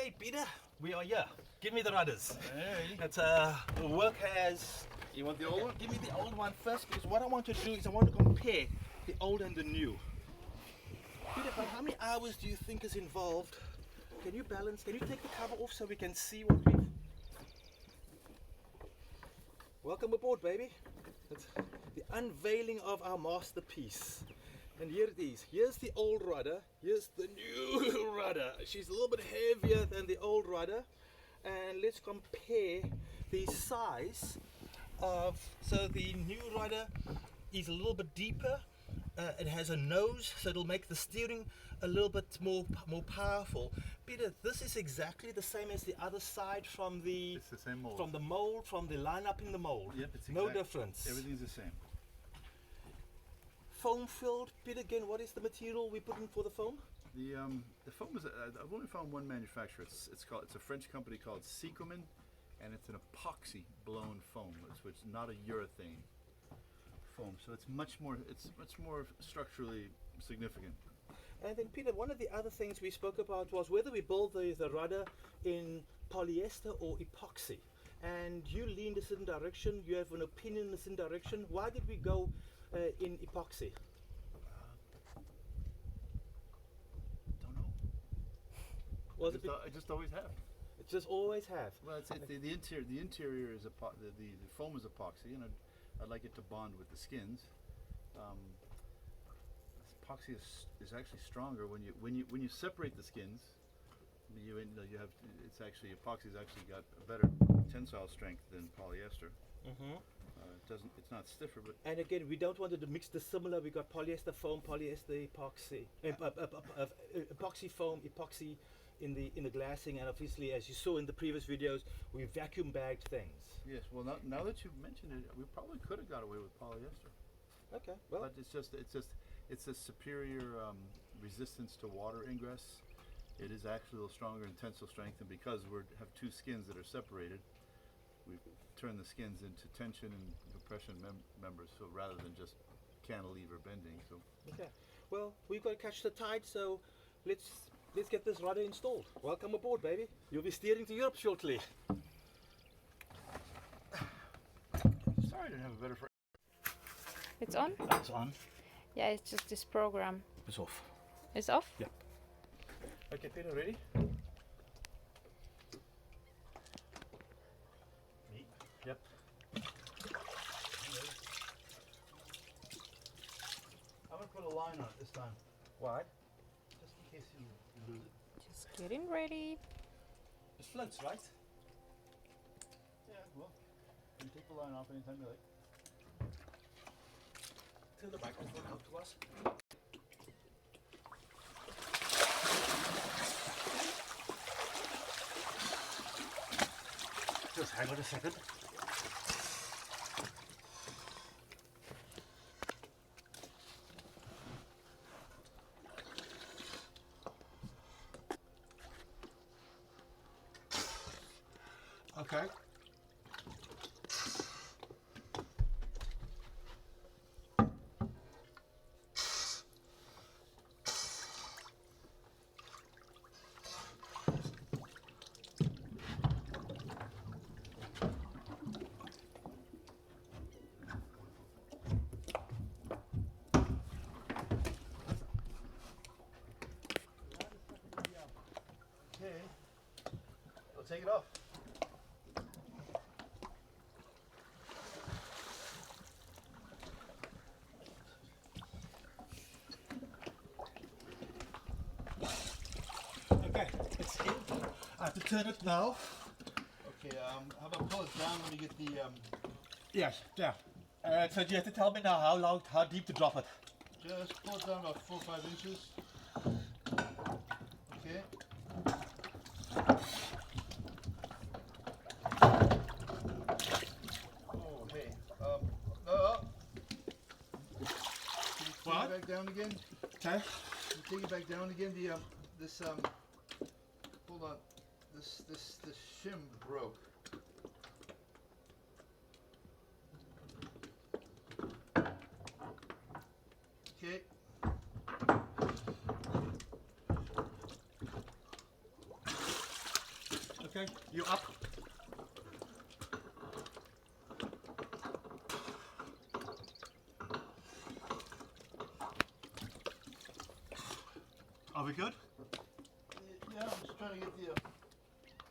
Okay, Peter, we are here. Give me the rudders. Hey. It's work has. You want the old one? Give me the old one first, because what I want to do is I want to compare the old and the new. Peter, but how many hours do you think is involved? Can you balance? Can you take the cover off so we can see what we've... Welcome aboard, baby. It's the unveiling of our masterpiece. And here it is. Here's the old rudder. Here's the new rudder. She's a little bit heavier than the old rudder. And let's compare the size of... So the new rudder is a little bit deeper. It has a nose, so it'll make the steering a little bit more powerful. Peter, this is exactly the same as the other side from the... It's the same mold. From the mold, from the lineup in the mold. Yep, it's no difference. Everything's the same. Foam filled. Peter, again, what is the material we put in for the foam? The foam is I've only found one manufacturer. It's a French company called Secomin, and it's an epoxy blown foam. It's not a urethane foam, so it's much more structurally significant. And then Peter, one of the other things we spoke about was whether we build the rudder in polyester or epoxy. And you leaned a certain direction. You have an opinion in a certain direction. Why did we go in epoxy? Don't know. Was I just always have. It just always have. Well, the interior is the foam is epoxy, and I'd like it to bond with the skins. Epoxy is actually stronger when you separate the skins. Epoxy's actually got a better tensile strength than polyester. It's not stiffer, but... And again, we don't want to mix the similar. We got polyester foam, polyester epoxy, epoxy foam, epoxy in the glassing, and obviously, as you saw in the previous videos, we vacuum bagged things. Yes. Well, now that you've mentioned it, we probably could have got away with polyester. Okay. Well, but it's a superior resistance to water ingress. It is actually a little stronger in tensile strength, and because we have two skins that are separated, we turn the skins into tension and compression members, so rather than just cantilever bending. So okay. Well, we've got to catch the tide, so let's get this rudder installed. Welcome aboard, baby. You'll be steering to Europe shortly. Sorry I didn't have a better friend. It's on? It's on. Yeah, it's just this program. It's off. It's off? Yeah. Okay, Peter, ready? Me? Yep. I'm gonna put a line on it this time, Why? just in case you lose it. Just getting ready. It floats, right? Yeah, well, you can take the line off anytime you like. Turn the microphone out to us. Just hang on a second. Okay. Okay, we'll take it off. Okay, it's in. I have to turn it now. Okay, how about pull it down when you get the, Yes, yeah. So you have to tell me now how deep to drop it. just pull it down about 4 or 5 inches. Okay. Oh, hey, Take it back down again. Okay. Take it back down again. Hold on. This shim broke. Okay. Okay, you up. Are we good? Yeah, I'm just trying to get the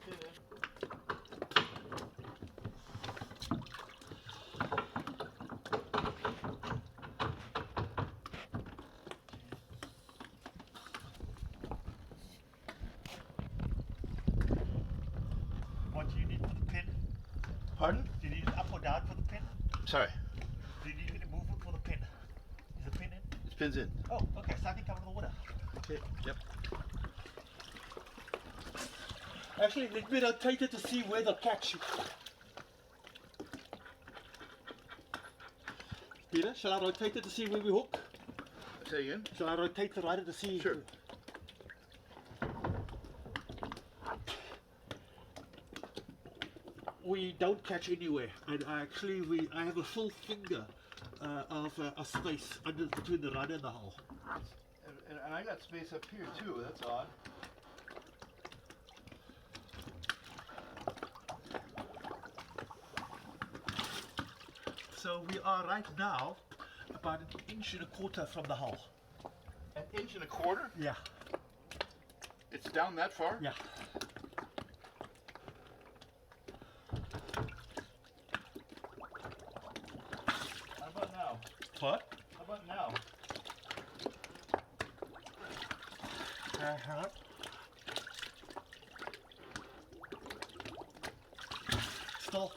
pin in. What do you need for the pin? Pardon? Do you need it up or down for the pin? Sorry, Do you need me to move it for the pin? Is the pin in? this pin's in. Oh, okay, slightly cover the water. Okay, yep. Actually, let me rotate it to see where the catch is. Peter, shall I rotate it to see where we hook? Say again? Shall I rotate the rider to see? Sure. We don't catch anywhere, and I have a full finger of a space between the rudder and the hull. And I got space up here too, that's odd. So we are right now about 1.25 inches from the hull. 1.25 inches? Yeah, It's down that far? yeah. How about now? What? How about now? Uh-huh. Still.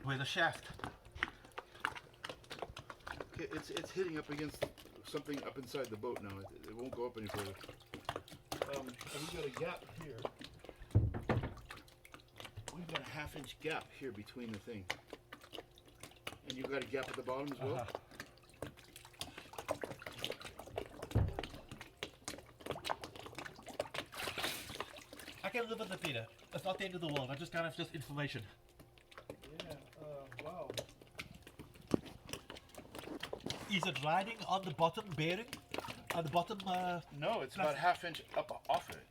Where the shaft? Okay, it's hitting up against something up inside the boat now. It won't go up any further. And we've got a gap here. We've got a 1/2 inch gap here between the thing. And you've got a gap at the bottom as well? Uh-huh. I can live with the Peter. It's not the end of the world. I just just information. Yeah, wow. Is it riding on the bottom bearing? On the bottom? No, it's about 1/2 inch up off of it.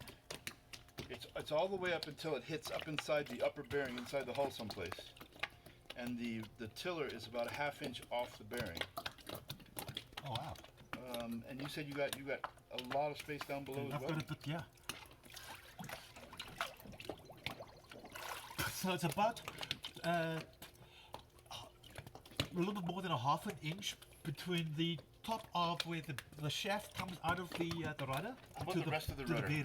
It's all the way up until it hits up inside the upper bearing, inside the hull someplace. And the tiller is about 1/2 inch off the bearing. Oh wow. And you said you got a lot of space down below as I've well? got it, but yeah. So it's about a little bit more than 1/2 inch between the top of where the shaft comes out of the rudder How about to the rest of the to rudder? bearing.